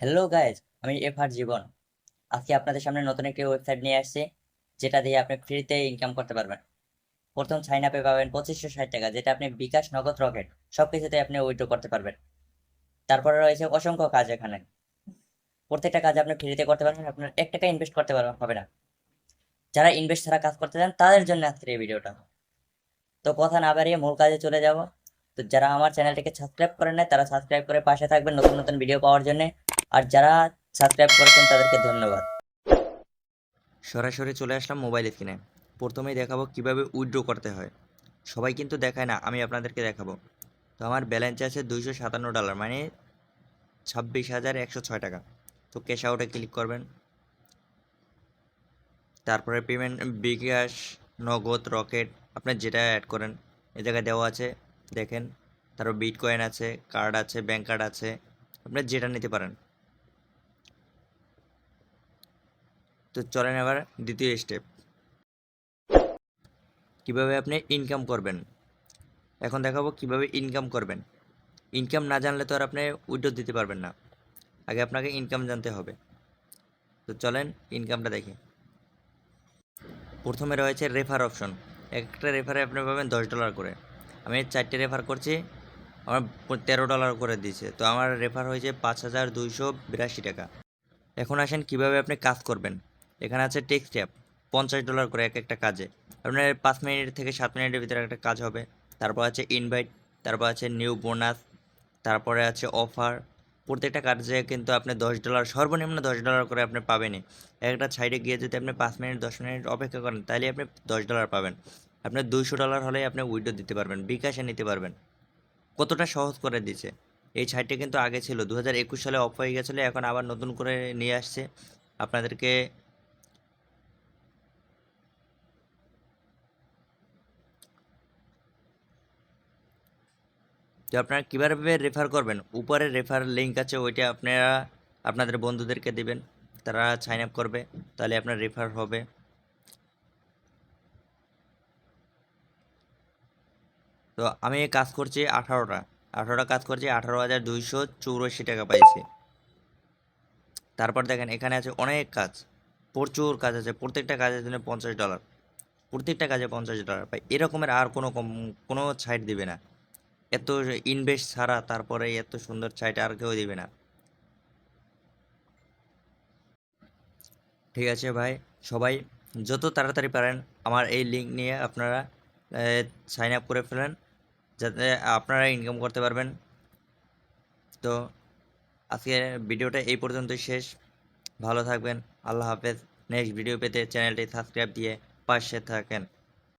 Hello guys, আমি FR জীবন। আজকে আপনাদের সামনে নতুন একটি ওয়েবসাইট নিয়ে আসছি, যেটা দিয়ে আপনি ফ্রিতে ইনকাম করতে পারবেন। প্রথম সাইন আপে পাবেন 2560 টাকা, যেটা আপনি বিকাশ, নগদ, রকেট সবকিছুতে আপনি উইথড্র করতে পারবেন। তারপরে রয়েছে অসংখ্য কাজ এখানে। প্রত্যেকটা কাজ আপনি ফ্রিতে করতে পারবেন, আপনার 1 টাকা ইনভেস্ট করতে পারবেন হবে না। যারা ইনভেস্ট ছাড়া কাজ করতে চান তাদের জন্য আজকের এই ভিডিওটা। তো কথা না বাড়িয়ে মূল কাজে চলে যাব। তো যারা আমার চ্যানেলটিকে সাবস্ক্রাইব করেন নাই, তারা সাবস্ক্রাইব করে পাশে থাকবেন নতুন নতুন ভিডিও পাওয়ার জন্য। আর যারা সাবস্ক্রাইব করেছেন তাদেরকে ধন্যবাদ। সরাসরি চলে আসলাম মোবাইল স্ক্রিনে। প্রথমেই দেখাবো কিভাবে উইথড্র করতে হয়। সবাই কিন্তু দেখায় না, আমি আপনাদেরকে দেখাবো। তো আমার ব্যালেন্স আছে $257, মানে 26,106 টাকা। তো ক্যাশ আউটে ক্লিক করবেন। তারপরে পেমেন্ট বিকাশ, নগদ, রকেট আপনি যেটা অ্যাড করেন এই জায়গায় দেওয়া আছে, দেখেন। তারপর বিটকয়েন আছে, কার্ড আছে, ব্যাংক কার্ড আছে, আপনি যেটা নিতে পারেন। তো চলেন এবার দ্বিতীয় স্টেপ, কিভাবে আপনি ইনকাম করবেন। এখন দেখাবো কিভাবে ইনকাম করবেন। ইনকাম না জানলে তো আর আপনি উইথড্র দিতে পারবেন না, আগে আপনাকে ইনকাম জানতে হবে। তো চলেন ইনকামটা দেখি। প্রথমে রয়েছে রেফার অপশন। একটা রেফারে আপনি পাবেন $10 করে। আমি 4টে রেফার করছি, আমার $13 করে দিয়েছে। তো আমার রেফার হয়েছে 5282 টাকা। এখন আসেন কিভাবে আপনি কাজ করবেন। এখানে আছে টেক্সট অ্যাপ, $50 করে এক একটা কাজে। আপনার 5 মিনিট থেকে 7 মিনিটের ভিতরে একটা কাজ হবে। তারপর আছে ইনভাইট, তারপর আছে নিউ বোনাস, তারপরে আছে অফার। প্রত্যেকটা কাজে কিন্তু আপনি $10, সর্বনিম্ন $10 করে আপনি পাবেনই। একটা সাইডে গিয়ে যদি আপনি 5 মিনিট 10 মিনিট অপেক্ষা করেন, তাহলে আপনি $10 পাবেন। আপনার $200 হলেই আপনি উইথড্র দিতে পারবেন, বিকাশে নিতে পারবেন। কতটা সহজ করে দিয়েছে। এই সাইটটা কিন্তু আগে ছিল, 2021 সালে অফ হয়ে গেছিলো, এখন আবার নতুন করে নিয়ে আসছে আপনাদেরকে। তো আপনারা কীভাবে রেফার করবেন, উপরে রেফার লিঙ্ক আছে, ওইটা আপনারা আপনাদের বন্ধুদেরকে দিবেন, তারা সাইন আপ করবে, তাহলে আপনার রেফার হবে। তো আমি কাজ করছি 18টা কাজ করছি, 18,284 টাকা পাইছি। তারপর দেখেন এখানে আছে অনেক কাজ, প্রচুর কাজ আছে, প্রত্যেকটা কাজের জন্য $50, প্রত্যেকটা কাজে $50 পাই। এরকমের আর কোনো সাইট দিবে না, এত ইনভেস্ট ছাড়া তারপরে এত সুন্দর সাইট আর কেউ দিবে না। ঠিক আছে ভাই, সবাই যত তাড়াতাড়ি পারেন আমার এই লিঙ্ক নিয়ে আপনারা সাইন আপ করে ফেলেন, যাতে আপনারা ইনকাম করতে পারবেন। তো আজকে ভিডিওটা এই পর্যন্তই শেষ। ভালো থাকবেন, আল্লাহ হাফেজ। নেক্সট ভিডিও পেতে চ্যানেলটি সাবস্ক্রাইব দিয়ে পাশে থাকেন।